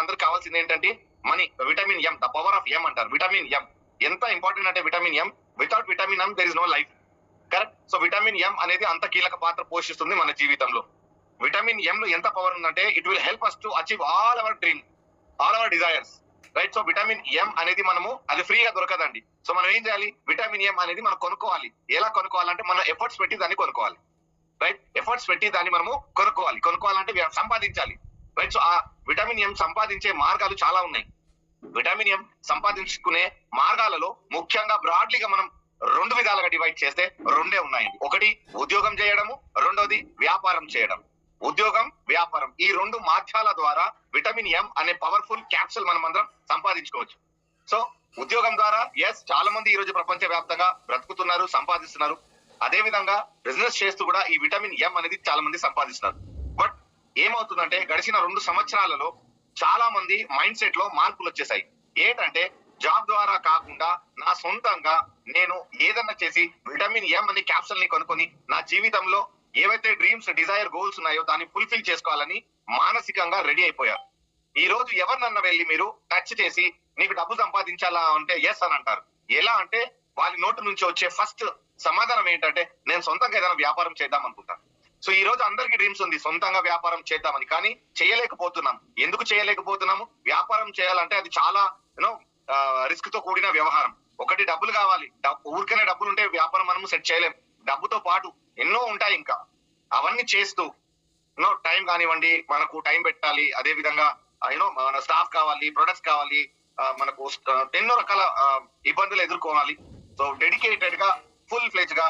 అందరికి కావాల్సింది ఏంటంటే money, vitamin M, the power of M అంటారు. విటమిన్ ఎం ఎంత ఇంపార్టెంట్ అంటే vitamin M, without vitamin M there is no life. Correct. So vitamin M అనేది అంత కీలక పాత్ర పోషిస్తుంది మన జీవితంలో. విటమిన్ ఎం లో ఎంత పవర్ ఉందంటే it will help us to achieve all our dream, all our desires. Right. So vitamin M అనేది మనము అది ఫ్రీగా దొరకదండి. సో మనం ఏం చేయాలి, విటమిన్ ఎం అనేది మనం కొనుక్కోవాలి. ఎలా కొనుక్కోవాలంటే మన ఎఫర్ట్స్ పెట్టి దాన్ని కొనుక్కోవాలి. రైట్. ఎఫర్ట్స్ పెట్టి దాన్ని మనము కొనుక్కోవాలంటే సంపాదించాలి. రైట్. సో ఆ విటమిన్ ఎం సంపాదించే మార్గాలు చాలా ఉన్నాయి. విటమిన్ ఎం సంపాదించుకునే మార్గాలలో ముఖ్యంగా బ్రాడ్లీగా మనం 2 విధాలుగా డివైడ్ చేస్తే 2 ఉన్నాయండి. ఒకటి ఉద్యోగం చేయడము, రెండోది వ్యాపారం చేయడం. ఉద్యోగం, వ్యాపారం ఈ 2 మాధ్యాల ద్వారా విటమిన్ ఎం అనే పవర్ఫుల్ క్యాప్సూల్ మనం అందరం సంపాదించుకోవచ్చు. సో ఉద్యోగం ద్వారా చాలా మంది ఈ రోజు ప్రపంచ వ్యాప్తంగా బ్రతుకుతున్నారు, సంపాదిస్తున్నారు. అదే విధంగా బిజినెస్ చేస్తూ కూడా ఈ విటమిన్ ఎం అనేది చాలా మంది సంపాదిస్తున్నారు. బట్ ఏమవుతుందంటే గడిచిన 2 సంవత్సరాలలో చాలా మంది మైండ్ సెట్ లో మార్పులు వచ్చేసాయి. ఏంటంటే జాబ్ ద్వారా కాకుండా నా సొంతంగా నేను ఏదన్నా చేసి విటమిన్ ఎం అనే క్యాప్సూల్ ని కొనుక్కొని నా జీవితంలో ఏవైతే డ్రీమ్స్, డిజైర్, గోల్స్ ఉన్నాయో దాన్ని ఫుల్ఫిల్ చేసుకోవాలని మానసికంగా రెడీ అయిపోయారు. ఈ రోజు ఎవరినన్నా వెళ్ళి మీరు టచ్ చేసి నీకు డబ్బు సంపాదించాలా అంటే ఎస్ అని అంటారు. ఎలా అంటే వాళ్ళ నోటి నుంచి వచ్చే ఫస్ట్ సమాధానం ఏంటంటే నేను సొంతంగా ఏదైనా వ్యాపారం చేద్దాం అనుకుంటాను. సో ఈ రోజు అందరికి డ్రీమ్స్ ఉంది సొంతంగా వ్యాపారం చేద్దామని, కానీ చేయలేకపోతున్నాం. ఎందుకు చేయలేకపోతున్నాము? వ్యాపారం చేయాలంటే అది చాలా రిస్క్ తో కూడిన వ్యవహారం. ఒకటి డబ్బులు కావాలి. ఊరికనే డబ్బులు ఉంటే వ్యాపారం మనము సెట్ చేయలేం. డబ్బుతో పాటు ఎన్నో ఉంటాయి. ఇంకా అవన్నీ చేస్తూ టైం కానివ్వండి, మనకు టైం పెట్టాలి. అదే విధంగా మన స్టాఫ్ కావాలి, ప్రొడక్ట్స్ కావాలి, మనకు ఎన్నో రకాల ఇబ్బందులు ఎదుర్కోవాలి. సో డెడికేటెడ్ గా ఫుల్ ఫ్లెజ్ గా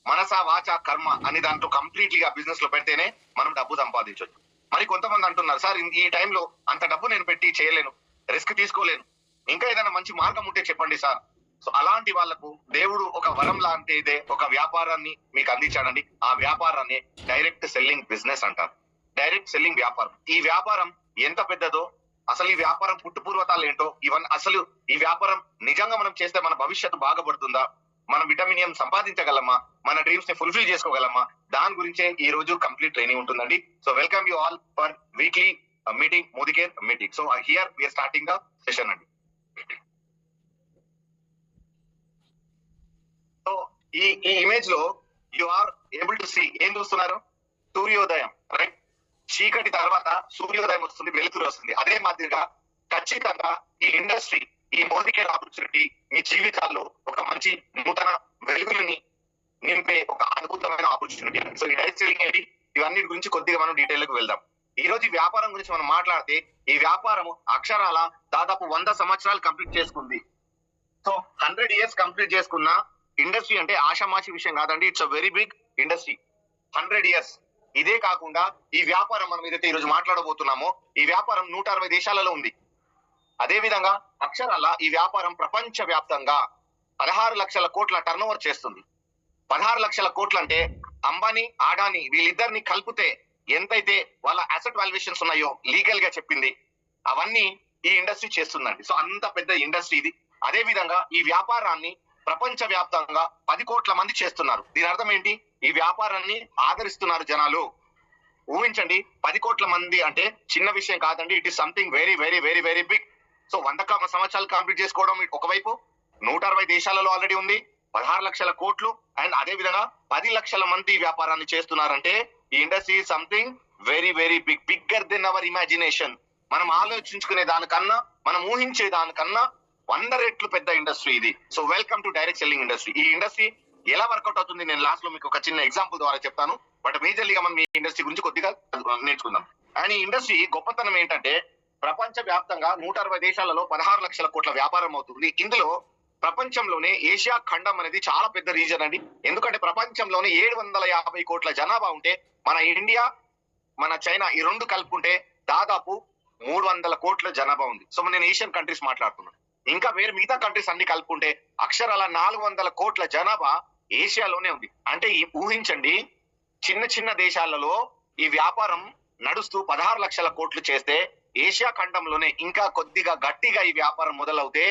మనస, వాచ, కర్మ అని దాంట్లో కంప్లీట్లీగా బిజినెస్ లో పెడితేనే మనం డబ్బు సంపాదించవచ్చు. మరి కొంతమంది అంటున్నారు, సార్ ఈ టైంలో అంత డబ్బు నేను పెట్టి చేయలేను, రిస్క్ తీసుకోలేను, ఇంకా ఏదైనా మంచి మార్గం ఉంటే చెప్పండి సార్. సో అలాంటి వాళ్లకు దేవుడు ఒక వరం లాంటిదే ఒక వ్యాపారాన్ని మీకు అందించాడండి. ఆ వ్యాపారాన్ని డైరెక్ట్ సెల్లింగ్ బిజినెస్ అంటారు. డైరెక్ట్ సెల్లింగ్ వ్యాపారం. ఈ వ్యాపారం ఎంత పెద్దదో, అసలు ఈ వ్యాపారం పుట్టుపూర్వతాలు ఏంటో, ఇవన్నీ అసలు ఈ వ్యాపారం నిజంగా మనం చేస్తే మన భవిష్యత్తు బాగుపడుతుందా, మనం విటమిన్ ఎం సంపాదించగలమా, మన డ్రీమ్స్ ని ఫుల్ఫిల్ చేసుకోగలమా, దాని గురించే ఈ రోజు కంప్లీట్ ట్రైనింగ్ ఉంటుందండి. So welcome you all for weekly meeting, Modicare meeting. So here we are starting the session అండి. సో ఈ ఇమేజ్ లో you are able to see, ఏం చూస్తున్నారు? సూర్యోదయం. రైట్. చీకటి తర్వాత సూర్యోదయం వస్తుంది, వెలుతురు వస్తుంది. అదే మాదిరిగా ఖచ్చితంగా ఈ ఇండస్ట్రీ, ఈ మోదికేర్ ఆపర్చునిటీ మీ జీవితాల్లో ఒక మంచి నూతన వెలుగులని నింపే ఒక అద్భుతమైన ఆపర్చునిటీ. సో ఈ డైరెక్ట్ సెల్లింగ్ ఏంటి, ఇవన్నీ గురించి కొద్దిగా మనం డీటెయిల్ కి వెళ్దాం. ఈ రోజు ఈ వ్యాపారం గురించి మనం మాట్లాడితే, ఈ వ్యాపారం అక్షరాల దాదాపు 100 సంవత్సరాలు కంప్లీట్ చేసుకుంది. సో 100 years కంప్లీట్ చేసుకున్న ఇండస్ట్రీ అంటే ఆషామాషి విషయం కాదండి. It's a very big industry. 100 years. ఇదే కాకుండా ఈ వ్యాపారం మనం ఏదైతే ఈ రోజు మాట్లాడబోతున్నామో ఈ వ్యాపారం 160 దేశాలలో ఉంది. అదే విధంగా అక్షరాల ఈ వ్యాపారం ప్రపంచ వ్యాప్తంగా 16 లక్షల కోట్ల టర్న్ ఓవర్ చేస్తుంది. 16 లక్షల కోట్లు అంటే అంబానీ, అడానీ వీళ్ళిద్దరిని కలిపితే ఎంతైతే వాళ్ళ అసెట్ వాల్యుయేషన్స్ ఉన్నాయో లీగల్ గా చెప్పింది అవన్నీ ఈ ఇండస్ట్రీ చేస్తుందండి. సో అంత పెద్ద ఇండస్ట్రీ ఇది. అదే విధంగా ఈ వ్యాపారాన్ని ప్రపంచ వ్యాప్తంగా 10 కోట్ల మంది చేస్తున్నారు. దీని అర్థం ఏంటి? ఈ వ్యాపారాన్ని ఆదరిస్తున్నారు జనాలు. ఊహించండి, 10 కోట్ల మంది అంటే చిన్న విషయం కాదండి. It is something very very very very big. So 100 సంవత్సరాలు కంప్లీట్ చేసుకోవడం ఒకవైపు, 160 దేశాలలో ఆల్రెడీ ఉంది, 16 లక్షల కోట్లు, అండ్ అదే విధంగా 10 లక్షల మంది వ్యాపారాన్ని చేస్తున్నారంటే ఈ industry something very very big, bigger than our imagination. మనం ఆలోచించుకునే దానికన్నా, మనం ఊహించే దానికన్నా 100 రెట్లు పెద్ద ఇండస్ట్రీ ఇది. So welcome to direct selling industry. ఈ ఇండస్ట్రీ ఎలా వర్కౌట్ అవుతుంది నేను లాస్ట్ లో మీకు ఒక చిన్న ఎగ్జాంపుల్ ద్వారా చెప్తాను. బట్ మేజర్లీగా మనం ఈ ఇండస్ట్రీ గురించి కొద్దిగా నేర్చుకుందాం. అండ్ ఈ ఇండస్ట్రీ గొప్పతనం ఏంటంటే ప్రపంచ వ్యాప్తంగా 160 దేశాలలో 16 లక్షల కోట్ల వ్యాపారం అవుతుంది. ఇందులో ప్రపంచంలోనే ఏషియా ఖండం అనేది చాలా పెద్ద రీజన్ అండి. ఎందుకంటే ప్రపంచంలోనే 750 కోట్ల జనాభా ఉంటే మన ఇండియా, మన చైనా ఈ 2 కలుపుకుంటే దాదాపు 300 కోట్ల జనాభా ఉంది. సో నేను ఏషియన్ కంట్రీస్ మాట్లాడుతున్నాను. ఇంకా వేరే మిగతా కంట్రీస్ అన్ని కలుపుకుంటే అక్షరాల 400 కోట్ల జనాభా ఏషియాలోనే ఉంది. అంటే ఊహించండి, చిన్న చిన్న దేశాలలో ఈ వ్యాపారం నడుస్తూ 16 లక్షల కోట్లు చేస్తే ఏషియా ఖండంలోనే ఇంకా కొద్దిగా గట్టిగా ఈ వ్యాపారం మొదలవుతే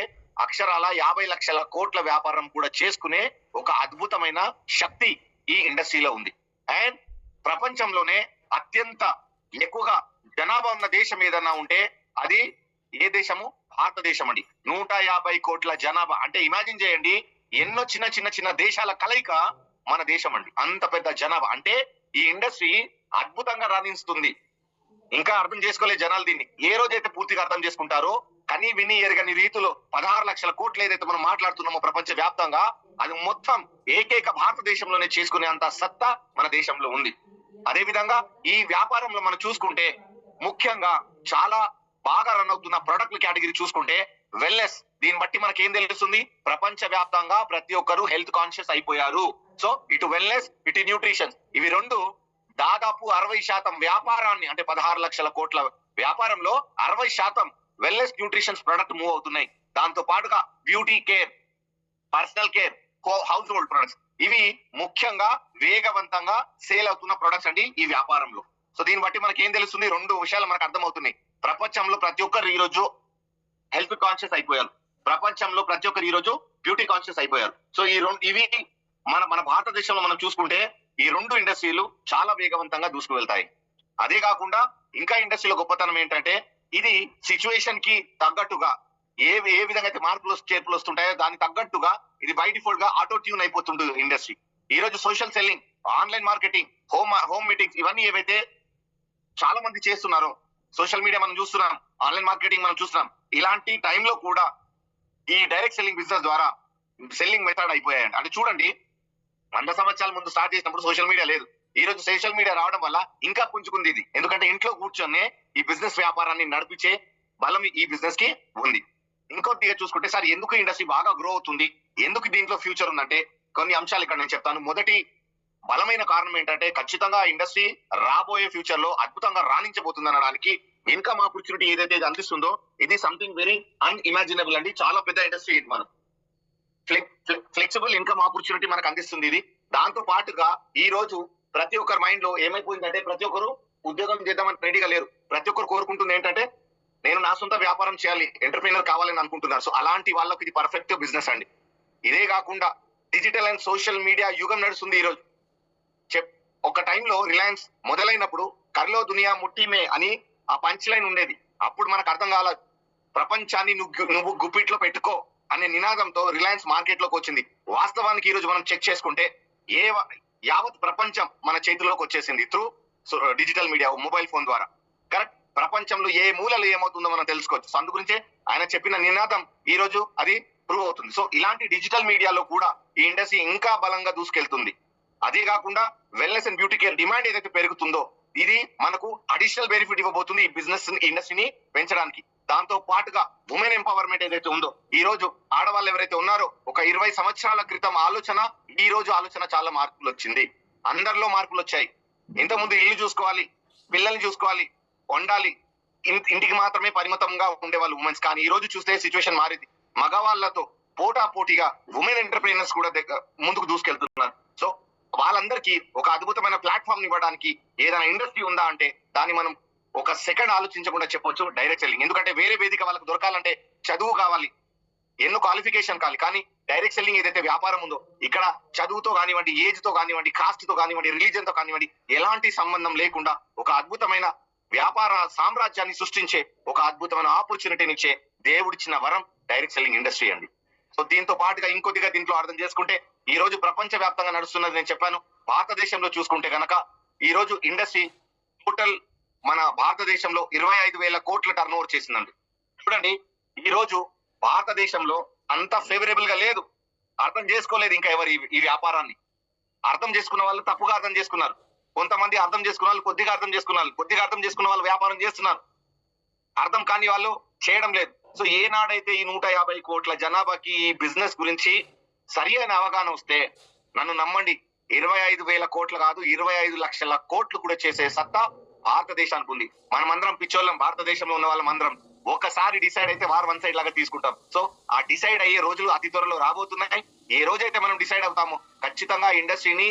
అక్షరాల 50 లక్షల కోట్ల వ్యాపారం కూడా చేసుకునే ఒక అద్భుతమైన శక్తి ఈ ఇండస్ట్రీలో ఉంది. అండ్ ప్రపంచంలోనే అత్యంత ఎక్కువగా జనాభా ఉన్న దేశం ఏదన్నా ఉంటే అది ఏ దేశము? భారతదేశం అండి. 150 కోట్ల జనాభా అంటే ఇమాజిన్ చేయండి, ఎన్నో చిన్న చిన్న చిన్న దేశాల కలయిక మన దేశం అండి. అంత పెద్ద జనాభా అంటే ఈ ఇండస్ట్రీ అద్భుతంగా రాణిస్తుంది. ఇంకా అర్థం చేసుకోలేదు జనాలు దీన్ని. ఏ రోజైతే పూర్తిగా అర్థం చేసుకుంటారో కని విని ఎరగని రీతిలో 16 లక్షల కోట్లు ఏదైతే మనం మాట్లాడుతున్నామో ప్రపంచ వ్యాప్తంగా, అది మొత్తం ఏకైక భారతదేశంలోనే చేసుకునే అంత సత్తా మన దేశంలో ఉంది. అదే విధంగా ఈ వ్యాపారంలో మనం చూసుకుంటే ముఖ్యంగా చాలా బాగా రన్ అవుతున్న ప్రొడక్ట్ కేటగిరీ చూసుకుంటే వెల్నెస్. దీన్ని బట్టి మనకి ఏం తెలుస్తుంది? ప్రపంచ వ్యాప్తంగా ప్రతి ఒక్కరు హెల్త్ కాన్షియస్ అయిపోయారు. సో ఇటు వెల్నెస్, ఇటు న్యూట్రిషన్, ఇవి రెండు దాదాపు 60% వ్యాపారాన్ని అంటే 16 లక్షల కోట్ల వ్యాపారంలో 60% వెల్నెస్ న్యూట్రిషన్స్ ప్రొడక్ట్ మూవ్ అవుతున్నాయి. దాంతో పాటుగా beauty care, personal care, house hold products, ఇవి ముఖ్యంగా వేగవంతంగా సేల్ అవుతున్న ప్రొడక్ట్స్ అండి ఈ వ్యాపారంలో. సో దీన్ని బట్టి మనకి ఏం తెలుస్తుంది? రెండు విషయాలు మనకు అర్థమవుతున్నాయి. ప్రపంచంలో ప్రతి ఒక్కరు ఈ రోజు హెల్త్ కాన్షియస్ అయిపోయారు. ప్రపంచంలో ప్రతి ఒక్కరు ఈ రోజు బ్యూటీ కాన్షియస్ అయిపోయారు. సో ఈ రెండు ఇవి మన భారతదేశంలో మనం చూసుకుంటే ఈ రెండు ఇండస్ట్రీలు చాలా వేగవంతంగా దూసుకు వెళ్తాయి. అదే కాకుండా ఇంకా ఇండస్ట్రీలో గొప్పతనం ఏంటంటే ఇది సిచ్యువేషన్ కి తగ్గట్టుగా ఏ విధంగా అయితే మార్పులు చేర్పులు వస్తుంటాయో దానికి తగ్గట్టుగా ఇది బై డిఫాల్ట్ గా ఆటో ట్యూన్ అయిపోతుంది ఇండస్ట్రీ. ఈ రోజు social selling, online marketing, home meetings, ఇవన్నీ ఏవైతే చాలా మంది చేస్తున్నారో, సోషల్ మీడియా మనం చూస్తున్నాం, ఆన్లైన్ మార్కెటింగ్ మనం చూస్తున్నాం, ఇలాంటి టైంలో కూడా ఈ డైరెక్ట్ సెల్లింగ్ బిజినెస్ ద్వారా సెల్లింగ్ మెథడ్ అయిపోయాయండి. అంటే చూడండి, 100 సంవత్సరాల ముందు స్టార్ట్ చేసినప్పుడు సోషల్ మీడియా లేదు. ఈ రోజు సోషల్ మీడియా రావడం వల్ల ఇంకా పుంజుకుంది ఇది. ఎందుకంటే ఇంట్లో కూర్చొని ఈ బిజినెస్ వ్యాపారాన్ని నడిపించే బలం ఈ బిజినెస్ కి ఉంది. ఇంకొద్దిగా చూసుకుంటే సార్ ఎందుకు ఇండస్ట్రీ బాగా గ్రో అవుతుంది, ఎందుకు దీంట్లో ఫ్యూచర్ ఉందంటే కొన్ని అంశాలు ఇక్కడ నేను చెప్తాను. మొదటి బలమైన కారణం ఏంటంటే ఖచ్చితంగా ఇండస్ట్రీ రాబోయే ఫ్యూచర్ లో అద్భుతంగా రాణించబోతుంది అనడానికి ఇన్కమ్ ఆపర్చునిటీ ఏదైతే అందిస్తుందో ఇది సంథింగ్ వెరీ అన్ఇమాజినబుల్ అండి. చాలా పెద్ద ఇండస్ట్రీ ఇది. మనం ఫ్లెక్సిబుల్ ఇన్కమ్ ఆపర్చునిటీ మనకు అందిస్తుంది ఇది. దాంతో పాటుగా ఈ రోజు ప్రతి ఒక్కరి మైండ్ లో ఏమైపోయిందంటే ప్రతి ఒక్కరు ఉద్యోగం చేద్దామని రెడీగా లేరు. ప్రతి ఒక్కరు కోరుకుంటుంది ఏంటంటే నేను నా సొంత వ్యాపారం చేయాలి, ఎంటర్ప్రీనర్ కావాలని అనుకుంటున్నారు. సో అలాంటి వాళ్ళకి ఇది పర్ఫెక్ట్ బిజినెస్ అండి. ఇదే కాకుండా డిజిటల్ అండ్ సోషల్ మీడియా యుగం నడుస్తుంది ఈ రోజు. ఒక టైంలో రిలయన్స్ మొదలైనప్పుడు కర్లో దునియా ముట్టిమే అని ఆ పంచ్ లైన్ ఉండేది. అప్పుడు మనకు అర్థం కాలేదు, ప్రపంచాన్ని నువ్వు గుప్పిట్లో పెట్టుకో అనే నినాదంతో రిలయన్స్ మార్కెట్ లోకి వచ్చింది. వాస్తవానికి ఈ రోజు మనం చెక్ చేసుకుంటే యావత్ ప్రపంచం మన చేతిలోకి వచ్చేసింది through digital media, mobile phone ద్వారా. కరెక్ట్, ప్రపంచంలో ఏ మూలలో ఏమవుతుందో మనం తెలుసుకోవచ్చు. సో అందు గురించే ఆయన చెప్పిన నినాదం ఈ రోజు అది ప్రూవ్ అవుతుంది. సో ఇలాంటి డిజిటల్ మీడియాలో కూడా ఈ ఇండస్ట్రీ ఇంకా బలంగా దూసుకెళ్తుంది. అదే కాకుండా wellness and beauty care demand ఏదైతే పెరుగుతుందో ఇది మనకు అడిషనల్ బెనిఫిట్ ఇవ్వబోతుంది ఈ బిజినెస్ ఇండస్ట్రీని పెంచడానికి. దాంతో పాటుగా ఉమెన్ ఎంపవర్మెంట్ ఏదైతే ఉందో, ఈ రోజు ఆడవాళ్ళు ఎవరైతే ఉన్నారో ఒక 20 సంవత్సరాల క్రితం ఆలోచన, ఈ రోజు ఆలోచన చాలా మార్పులు వచ్చింది. అందరిలో మార్పులు వచ్చాయి. ఇంతకుముందు ఇల్లు చూసుకోవాలి, పిల్లల్ని చూసుకోవాలి, వండాలి, ఇంటికి మాత్రమే పరిమితంగా ఉండేవాళ్ళు ఉమెన్స్. కానీ ఈ రోజు చూస్తే సిచ్యువేషన్ మారింది. మగవాళ్లతో పోటాపోటీగా ఉమెన్ ఎంటర్ప్రీనర్స్ కూడా ముందుకు దూసుకెళ్తున్నారు. సో వాళ్ళందరికీ ఒక అద్భుతమైన ప్లాట్ఫామ్ ఇవ్వడానికి ఏదైనా ఇండస్ట్రీ ఉందా అంటే దాన్ని మనం ఒక సెకండ్ ఆలోచించకుండా చెప్పొచ్చు డైరెక్ట్ సెల్లింగ్. ఎందుకంటే వేరే వేదిక వాళ్ళకి దొరకాలంటే చదువు కావాలి, ఎన్నో క్వాలిఫికేషన్ కావాలి. కానీ డైరెక్ట్ సెల్లింగ్ ఏదైతే వ్యాపారం ఉందో ఇక్కడ చదువుతో కానివ్వండి, ఏజ్ తో కానివ్వండి, కాస్ట్ తో కానివ్వండి, రిలీజన్ తో కానివ్వండి, ఎలాంటి సంబంధం లేకుండా ఒక అద్భుతమైన వ్యాపార సామ్రాజ్యాన్ని సృష్టించే ఒక అద్భుతమైన ఆపర్చునిటీని ఇచ్చే దేవుడిచ్చిన వరం డైరెక్ట్ సెల్లింగ్ ఇండస్ట్రీ అండి. సో దీంతో పాటుగా ఇంకొద్దిగా దీంట్లో అర్థం చేసుకుంటే ఈ రోజు ప్రపంచ వ్యాప్తంగా నడుస్తున్నది నేను చెప్పాను. భారతదేశంలో చూసుకుంటే గనక ఈ రోజు ఇండస్ట్రీ టోటల్ మన భారతదేశంలో 25,000 కోట్ల టర్న్ ఓవర్ చేసిందండి. చూడండి, ఈ రోజు భారతదేశంలో అంత ఫేవరబుల్ గా లేదు. అర్థం చేసుకోలేదు ఇంకా ఎవరు ఈ వ్యాపారాన్ని. అర్థం చేసుకున్న వాళ్ళు తప్పుగా అర్థం చేసుకున్నారు. కొంతమంది అర్థం చేసుకున్న వాళ్ళు కొద్దిగా అర్థం చేసుకున్నారు. కొద్దిగా అర్థం చేసుకున్న వాళ్ళు వ్యాపారం చేస్తున్నారు. అర్థం కాని వాళ్ళు చేయడం లేదు. సో ఏనాడైతే ఈ 150 కోట్ల జనాభాకి ఈ బిజినెస్ గురించి సరి అయిన అవగాహన వస్తే నన్ను నమ్మండి, 25,000 కోట్లు కాదు 25 లక్షల కోట్లు కూడా చేసే సత్తా భారతదేశానికి ఉంది. మనమందరం పిచ్చోళ్ళం, భారతదేశంలో ఉన్న వాళ్ళం అందరం ఒకసారి డిసైడ్ అయితే వార్ వన్ సైడ్ లాగా తీసుకుంటాం. సో ఆ డిసైడ్ అయ్యే రోజులు అతి త్వరలో రాబోతున్నాయి. ఏ రోజైతే మనం డిసైడ్ అవుతామో ఖచ్చితంగా ఇండస్ట్రీని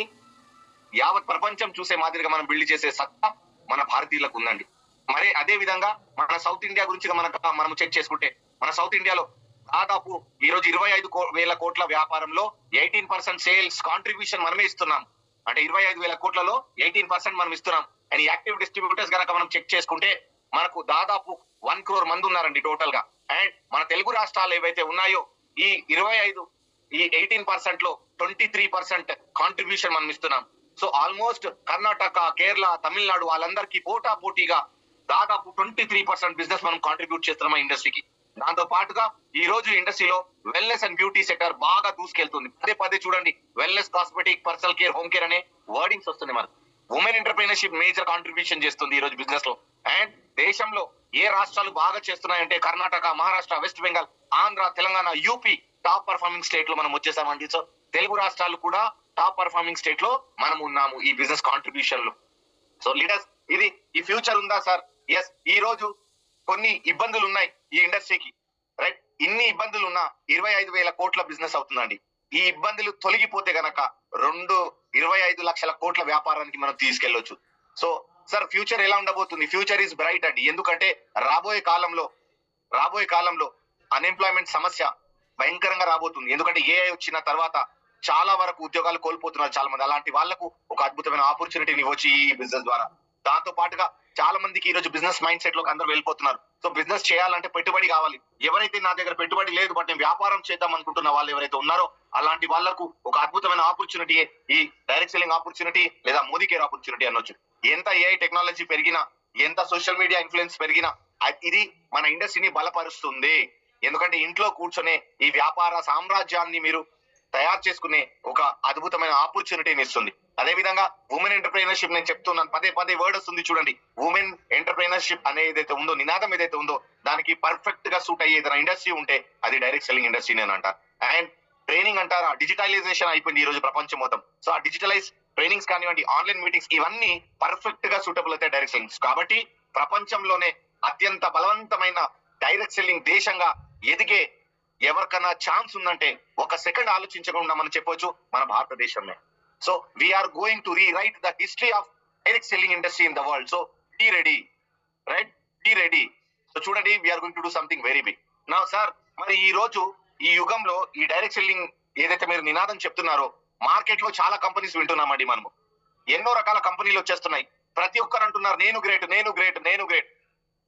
యావత్ ప్రపంచం చూసే మాదిరిగా మనం బిల్డ్ చేసే సత్తా మన భారతీయులకు ఉందండి. మరి అదే విధంగా మన సౌత్ ఇండియా గురించి మనం చెక్ చేసుకుంటే మన సౌత్ ఇండియాలో దాదాపు ఈ రోజు 25,000 కోట్ల వ్యాపారంలో 18% సేల్స్ కాంట్రిబ్యూషన్ మనమే ఇస్తున్నాం. అంటే 25,000 కోట్లలో 18% మనం ఇస్తున్నాం. అండ్ యాక్టివ్ డిస్ట్రిబ్యూటర్స్ గనక మనం చెక్ చేసుకుంటే మనకు దాదాపు 1 crore మంది ఉన్నారండి టోటల్ గా. అండ్ మన తెలుగు రాష్ట్రాలు ఏవైతే ఉన్నాయో ఈ 25 ఈ 18% లో 23% కాంట్రిబ్యూషన్ మనం ఇస్తున్నాం. సో ఆల్మోస్ట్ కర్ణాటక, కేరళ, తమిళనాడు వాళ్ళందరికీ పోటా పోటీగా దాదాపు 23% బిజినెస్ మనం కాంట్రిబ్యూట్ చేస్తున్నాం ఇండస్ట్రీకి. దాంతో పాటుగా ఈ రోజు ఇండస్ట్రీలో వెల్నెస్ అండ్ బ్యూటీ సెక్టర్ బాగా దూసుకెళ్తుంది. పదే చూడండి wellness, cosmetic, personal care, home care అనే వర్డింగ్స్ వస్తుంది మనకు. ఉమెన్ ఎంటర్ప్రీనర్షిప్ మేజర్ కాంట్రిబ్యూషన్ చేస్తుంది ఈ రోజు బిజినెస్ లో. అండ్ దేశంలో ఏ రాష్ట్రాలు బాగా చేస్తున్నాయంటే Karnataka, Maharashtra, west Bengal, Andhra, Telangana, UP top performing state లో మనం వచ్చేసామండి. సో తెలుగు రాష్ట్రాలు కూడా టాప్ పర్ఫార్మింగ్ స్టేట్ లో మనం ఉన్నాము ఈ బిజినెస్ కాంట్రిబ్యూషన్ లో. సో లీడర్స్, ఇది ఈ ఫ్యూచర్ ఉందా సార్? ఎస్. ఈ రోజు కొన్ని ఇబ్బందులు ఉన్నాయి ఈ ఇండస్ట్రీకి, రైట్? ఇన్ని ఇబ్బందులు ఉన్నా 25,000 కోట్ల బిజినెస్ అవుతుందండి. ఈ ఇబ్బందులు తొలగిపోతే గనక 25 లక్షల కోట్ల వ్యాపారానికి మనం తీసుకెళ్లొచ్చు. సో సార్ ఫ్యూచర్ ఎలా ఉండబోతుంది? ఫ్యూచర్ ఈజ్ బ్రైట్ అండి. ఎందుకంటే రాబోయే కాలంలో అన్ఎంప్లాయ్మెంట్ సమస్య భయంకరంగా రాబోతుంది. ఎందుకంటే ఏఐ వచ్చిన తర్వాత చాలా వరకు ఉద్యోగాలు కోల్పోతున్నారు చాలా మంది. అలాంటి వాళ్లకు ఒక అద్భుతమైన ఆపర్చునిటీని ఇవ్వచ్చు ఈ బిజినెస్ ద్వారా. దాంతో పాటుగా చాలా మందికి ఈ రోజు బిజినెస్ మైండ్ సెట్ లోకి అందరూ వెళ్ళిపోతున్నారు. సో బిజినెస్ చేయాలంటే పెట్టుబడి కావాలి. ఎవరైతే నా దగ్గర పెట్టుబడి లేదు బట్ నేను వ్యాపారం చేద్దాం అనుకుంటున్న వాళ్ళు ఎవరైతే ఉన్నారో అలాంటి వాళ్లకు ఒక అద్భుతమైన ఆపర్చునిటీ ఈ డైరెక్ట్ సెల్లింగ్ ఆపర్చునిటీ లేదా మోదీ కేర్ ఆపర్చునిటీ అనొచ్చు. ఎంత ఏఐ టెక్నాలజీ పెరిగినా, ఎంత సోషల్ మీడియా ఇన్ఫ్లుయెన్స్ పెరిగినా ఇది మన ఇండస్ట్రీని బలపరుస్తుంది. ఎందుకంటే ఇంట్లో కూర్చొనే ఈ వ్యాపార సామ్రాజ్యాన్ని మీరు తయారు చేసుకునే ఒక అద్భుతమైన ఆపర్చునిటీని ఇస్తుంది. అదే విధంగా ఉమెన్ ఎంటర్ప్రైనర్షిప్ నేను చెప్తున్నాను, పదే వర్డ్ వస్తుంది చూడండి. ఉమెన్ ఎంటర్ప్రైనర్షిప్ అనే ఏదైతే ఉందో, నినాదం ఏదైతే ఉందో దానికి పర్ఫెక్ట్ గా సూట్ అయ్యే ఏదైనా ఇండస్ట్రీ ఉంటే అది డైరెక్ట్ సెల్లింగ్ ఇండస్ట్రీ నేను అంటారు. అండ్ ట్రైనింగ్ అంటారా, డిజిటలైజేషన్ అయిపోయింది ఈ రోజు ప్రపంచం మొత్తం. సో ఆ డిజిటలైజ్ ట్రైనింగ్స్ కానివ్వండి, ఆన్లైన్ మీటింగ్స్, ఇవన్నీ పర్ఫెక్ట్ గా సూటబుల్ అవుతాయి డైరెక్ట్ సెల్లింగ్స్. కాబట్టి ప్రపంచంలోనే అత్యంత బలవంతమైన డైరెక్ట్ సెల్లింగ్ దేశంగా ఎదిగే ఎవరికన్నా ఛాన్స్ ఉందంటే ఒక సెకండ్ ఆలోచించకుండా మనం చెప్పొచ్చు మన భారతదేశంలో. So we are going to rewrite the history of direct selling industry in the world. So be ready, right? Be ready. So చూడండి, we are going to do something very big. నా సార్, మరి ఈ రోజు ఈ యుగంలో ఈ డైరెక్ట్ సెల్లింగ్ ఏదైతే మీరు నినాదం చెప్తున్నారో మార్కెట్ లో చాలా కంపెనీస్ వింటున్నామండి. మనము ఎన్నో రకాల కంపెనీలు వచ్చేస్తున్నాయి. ప్రతి ఒక్కరు అంటున్నారు నేను గ్రేట్, నేను గ్రేట్, నేను గ్రేట్.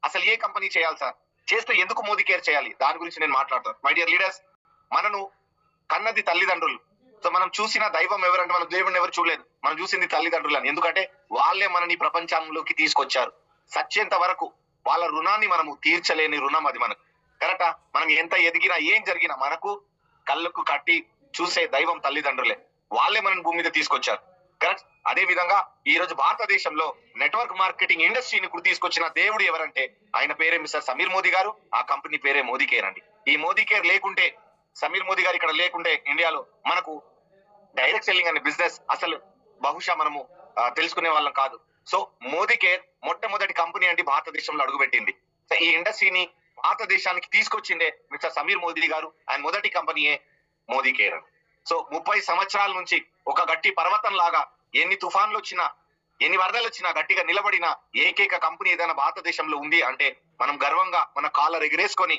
అసలు ఏ కంపెనీ చేయాలి సార్? చేస్తే ఎందుకు మోదీ కేర్ చేయాలి? దాని గురించి నేను మాట్లాడతాను. మై డియర్ లీడర్స్, మనను కన్నది తల్లిదండ్రులు. సో మనం చూసిన దైవం ఎవరంటే మనం దేవుడిని ఎవరు చూడలేదు, మనం చూసింది తల్లిదండ్రులని. ఎందుకంటే వాళ్ళే మనని ప్రపంచంలోకి తీసుకొచ్చారు. సచ్చేంత వరకు వాళ్ళ రుణాన్ని మనము తీర్చలేని రుణం అది మనకు. కరెక్టా? మనం ఎంత ఎదిగినా ఏం జరిగినా మనకు కళ్ళకు కట్టి చూసే దైవం తల్లిదండ్రులే. వాళ్ళే మనని భూమి మీద తీసుకొచ్చారు. కరెక్ట్? అదే విధంగా ఈ రోజు భారతదేశంలో నెట్వర్క్ మార్కెటింగ్ ఇండస్ట్రీని కూడా తీసుకొచ్చిన దేవుడు ఎవరంటే ఆయన పేరే మిస్టర్ సమీర్ మోదీ గారు. ఆ కంపెనీ పేరే మోదీ కేర్ అండి. ఈ మోదీ కేర్ లేకుంటే, సమీర్ మోదీ గారు ఇక్కడ లేకుంటే ఇండియాలో మనకు డైరెక్ట్ సెల్లింగ్ అనే బిజినెస్ అసలు బహుశా మనము తెలుసుకునే వాళ్ళం కాదు. సో మోదీ కేర్ మొట్టమొదటి కంపెనీ అండి భారతదేశంలో అడుగుపెట్టింది. సో ఈ ఇండస్ట్రీని భారతదేశానికి తీసుకొచ్చిందే మిస్టర్ సమీర్ మోదీ గారు. ఆయన మొదటి కంపెనీయే మోదీ కేర్. సో 30 సంవత్సరాల నుంచి ఒక గట్టి పర్వతం లాగా ఎన్ని తుఫాన్లు వచ్చినా, ఎన్ని వరదలు వచ్చినా గట్టిగా నిలబడిన ఏకైక కంపెనీ ఏదైనా భారతదేశంలో ఉంది అంటే మనం గర్వంగా మన కాలర్ ఎగిరేసుకొని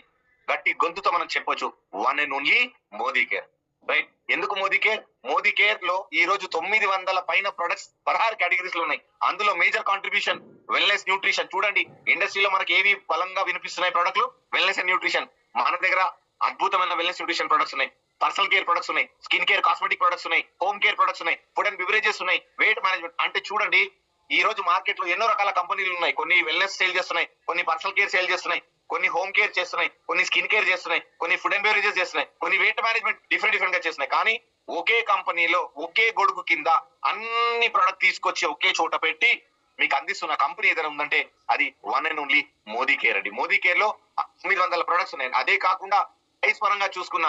గట్టి గొంతుతో మనం చెప్పొచ్చు, one and only Modi care. Right? ఎందుకు మోదీ కేర్? మోదీ కేర్ లో ఈ రోజు 900 పైన ప్రొడక్ట్స్ 16 కేటగిరీస్ లో ఉన్నాయి. అందులో మేజర్ కాంట్రిబ్యూషన్ వెల్నెస్, న్యూట్రిషన్. చూడండి ఇండస్ట్రీలో మనకి ఏవి బలంగా వినిపిస్తున్నాయి ప్రొడక్ట్లు? Wellness and nutrition. మన దగ్గర అద్భుతమైన వెల్నెస్ న్యూట్రిషన్ ప్రొడక్ట్స్ ఉన్నాయి, పర్సనల్ కేర్ ప్రొడక్ట్స్ ఉన్నాయి, స్కిన్ కేర్, కాస్మెటిక్ ప్రొడక్ట్స్ ఉన్నాయి, హోమ్ కేర్ ప్రొడక్ట్స్ ఉన్నాయి, ఫుడ్ అండ్ బివరేజెస్ ఉన్నాయి, వెయిట్ మేనేజ్మెంట్. అంటే చూడండి ఈ రోజు మార్కెట్ లో ఎన్నో రకాల కంపెనీలు ఉన్నాయి. కొన్ని వెల్నెస్ సేల్ చేస్తున్నాయి, కొన్ని పర్సనల్ కేర్ సేల్ చేస్తున్నాయి, కొన్ని హోమ్ కేర్ చేస్తున్నాయి, కొన్ని స్కిన్ కేర్ చేస్తున్నాయి, కొన్ని ఫుడ్ అండ్ బివరేజెస్ చేస్తున్నాయి, కొన్ని వెయిట్ మేనేజ్మెంట్ డిఫరెంట్ గా చేస్తున్నాయి. కానీ ఒకే కంపెనీలో ఒకే గొడుగు కింద అన్ని ప్రొడక్ట్ తీసుకొచ్చి ఒకే చోట పెట్టి మీకు అందిస్తున్న కంపెనీ ఏదైనా ఉందంటే అది one and only Modi care అండి. మోదీ కేర్ లో 900 ప్రొడక్ట్స్ ఉన్నాయి. అదే కాకుండా ప్రైస్ పరంగా చూసుకున్న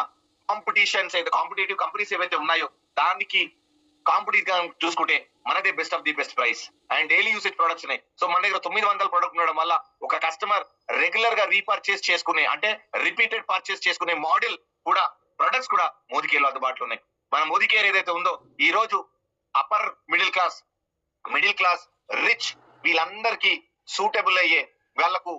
కాంపిటీషన్స్ అయితే కాంపిటేటివ్ కంపెనీస్ ఏవైతే ఉన్నాయో దానికి కాంపిటేటివ్ గా చూసుకుంటే మనదే best of the best price and daily usage products ఉన్నాయి. సో మన దగ్గర 900 ప్రొడక్ట్ ఉండడం వల్ల ఒక కస్టమర్ రెగ్యులర్ గా రీపర్చేస్ చేసుకునే, అంటే రిపీటెడ్ పర్చేస్ చేసుకునే మోడల్ కూడా ప్రొడక్ట్స్ కూడా మోదీ కేర్ లో అందుబాటులో ఉన్నాయి. మన మోదీ కేర్ ఏదైతే ఉందో ఈ రోజు అప్పర్ మిడిల్ క్లాస్, రిచ్ వీళ్ళందరికీ సూటబుల్ అయ్యే వాళ్ళకు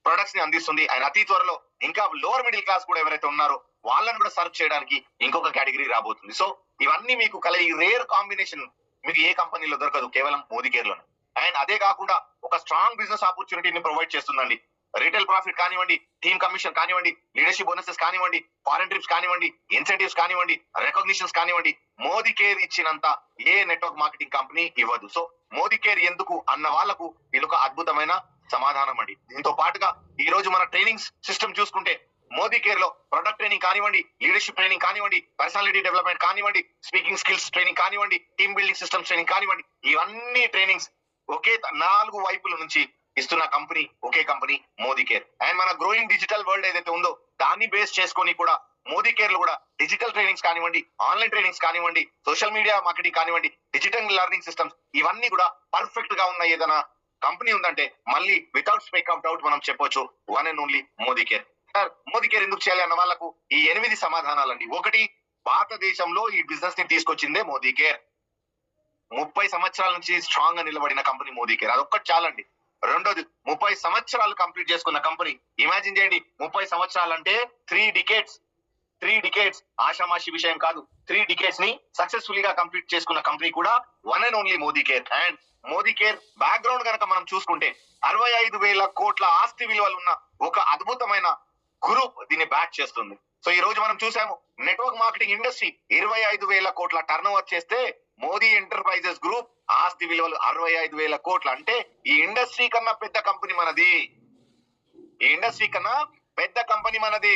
ప్రొడక్ట్స్ ని అందిస్తుంది. ఆయన అతి త్వరలో ఇంకా లోవర్ మిడిల్ క్లాస్ కూడా ఎవరైతే ఉన్నారో వాళ్ళని కూడా సర్వ్ చేయడానికి ఇంకొక కేటగిరీ రాబోతుంది. సో ఇవన్నీ మీకు ఈ రేర్ కాంబినేషన్ మీకు ఏ కంపెనీలో దొరకదు, కేవలం మోదీ కేర్ లోనే. అండ్ అదే కాకుండా ఒక స్ట్రాంగ్ బిజినెస్ ఆపర్చునిటీని ప్రొవైడ్ చేస్తుందండి. రీటైల్ ప్రాఫిట్ కానివ్వండి, టీమ్ కమిషన్ కానివ్వండి, లీడర్షిప్ బోనసెస్ కానివ్వండి, ఫారెన్ ట్రిప్స్ కానివ్వండి, ఇన్సెంటివ్స్ కానివ్వండి, రికగ్నిషన్స్ కానివ్వండి, మోదీ కేర్ ఇచ్చినంత ఏ నెట్వర్క్ మార్కెటింగ్ కంపెనీ ఇవ్వదు. సో మోదీ కేర్ ఎందుకు అన్న వాళ్ళకు ఇది ఒక అద్భుతమైన సమాధానం అండి. దీంతో పాటుగా ఈ రోజు మన ట్రైనింగ్ సిస్టమ్ చూసుకుంటే మోదీ కేర్ లో ప్రొడక్ట్ ట్రైనింగ్ కానివ్వండి, లీడర్షిప్ ట్రైనింగ్ కానివ్వండి, పర్సనాలిటీ డెవలప్మెంట్ కానివ్వండి, స్పీకింగ్ స్కిల్స్ ట్రైనింగ్ కానివ్వండి, టీమ్ బిల్డింగ్ సిస్టమ్స్ ట్రైనింగ్ కానివ్వండి, ఇవన్నీ ట్రైనింగ్స్ ఒకే 4 వైపుల నుంచి ఇస్తున్న company okay company Modi care. And మన గ్రోయింగ్ డిజిటల్ వరల్డ్ ఏదైతే ఉందో దాన్ని బేస్ చేసుకొని కూడా మోదీ కేర్ లో కూడా డిజిటల్ ట్రైనింగ్స్ కానివ్వండి, ఆన్లైన్ ట్రైనింగ్స్ కానివ్వండి, సోషల్ మీడియా మార్కెటింగ్ కానివ్వండి, డిజిటల్ లెర్నింగ్ సిస్టమ్స్ ఇవన్నీ కూడా పర్ఫెక్ట్ గా ఉన్న ఏదైనా కంపెనీ ఉందంటే మళ్ళీ వితౌట్ స్పేక్ ఆఫ్ డౌట్ మనం చెప్పొచ్చు one and only Modicare. Sir Modi care ఎందుకు చేయాలి అన్న వాళ్ళకు ఈ 8 సమాధానాలండి. ఒకటి, భారతదేశంలో ఈ బిజినెస్ ని తీసుకొచ్చిందే మోదీ కేర్. 30 సంవత్సరాల నుంచి స్ట్రాంగ్ గా నిలబడిన కంపెనీ మోదీ కేర్, అదొక్కటి చాలండి. రెండోది, 30 సంవత్సరాలు కంప్లీట్ చేసుకున్న కంపెనీ. ఇమాజిన్ చేయండి, 30 సంవత్సరాలు అంటే 3 డికేట్స్ ఆషామాషి విషయం కాదు. 3 డికేట్స్ ని సక్సెస్ఫుల్ గా కంప్లీట్ చేసుకున్న కంపెనీ కూడా one and only Modi care. And Modi care background కనుక మనం చూసుకుంటే 65,000 కోట్ల ఆస్తి విలువలు ఉన్న ఒక అద్భుతమైన గ్రూప్ దీన్ని బ్యాక్ చేస్తుంది. సో ఈ రోజు మనం చూసాము, నెట్వర్క్ మార్కెటింగ్ ఇండస్ట్రీ 25,000 కోట్ల టర్న్ ఓవర్ చేస్తే మోదీ ఎంటర్ప్రైజెస్ గ్రూప్ ఆస్తి విలువలు 65,000 కోట్లు. అంటే ఈ ఇండస్ట్రీ కన్నా పెద్ద కంపెనీ మనది. ఈ ఇండస్ట్రీ కన్నా పెద్ద కంపెనీ మనది.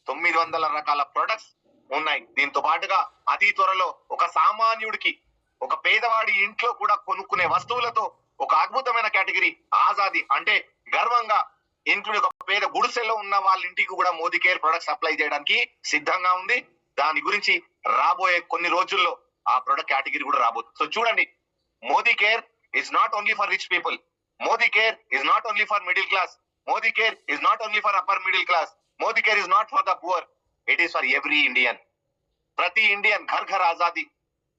900 రకాల ప్రొడక్ట్స్ ఉన్నాయి. దీంతో పాటుగా అతి త్వరలో ఒక సామాన్యుడికి, ఒక పేదవాడి ఇంట్లో కూడా కొనుక్కునే వస్తువులతో ఒక అద్భుతమైన కేటగిరీ ఆజాదీ, అంటే గర్వంగా ఇంట్లో ఒక పేద గుడిసెల్లో ఉన్న వాళ్ళ ఇంటికి కూడా మోదీ కేర్ ప్రొడక్ట్ సప్లై చేయడానికి సిద్ధంగా ఉంది. దాని గురించి రాబోయే కొన్ని రోజుల్లో ఆ ప్రొడక్ట్ కేటగిరీ కూడా రాబోతుంది. సో చూడండి, Modicare is not only for rich people, Modicare is not only for middle class, Modicare is not only for upper middle class, Modicare is not for the poor, it is for every Indian. ప్రతి Indian ఘర్ ఘర్ ఆజాదీ,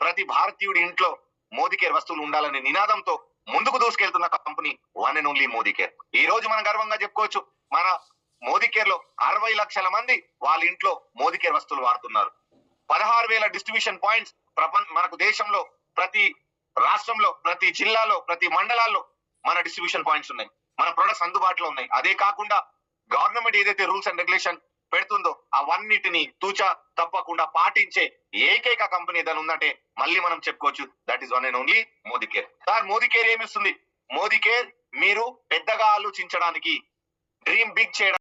ప్రతి భారతీయుడి ఇంట్లో Modicare వస్తువులు ఉండాలనే నినాదంతో ముందుకు దూసుకెళ్తున్న company one and only Modicare. ఈ రోజు మనం గర్వంగా చెప్పుకోవచ్చు, మన మోదీ కేర్ లో 60 లక్షల మంది వాళ్ళ ఇంట్లో మోదీ కేర్ వస్తువులు వాడుతున్నారు. 16,000 డిస్ట్రిబ్యూషన్ పాయింట్స్ మనకు దేశంలో ప్రతి రాష్ట్రంలో, ప్రతి జిల్లాలో, ప్రతి మండలాల్లో మన డిస్ట్రిబ్యూషన్ పాయింట్స్ ఉన్నాయి. మన ప్రొడక్ట్స్ అందుబాటులో ఉన్నాయి. అదే కాకుండా గవర్నమెంట్ ఏదైతే రూల్స్ అండ్ రెగ్యులేషన్ పెడుతుందో అవన్నిటిని తూచా తప్పకుండా పాటించే ఏకైక కంపెనీ ఏదైనా ఉందంటే మళ్ళీ మనం చెప్పుకోవచ్చు, that is one and only Modicare. Sir Modicare ఏమిస్తుంది? మోదీ కేర్ మీరు పెద్దగా ఆలోచించడానికి, డ్రీమ్ బిగ్ చేయడానికి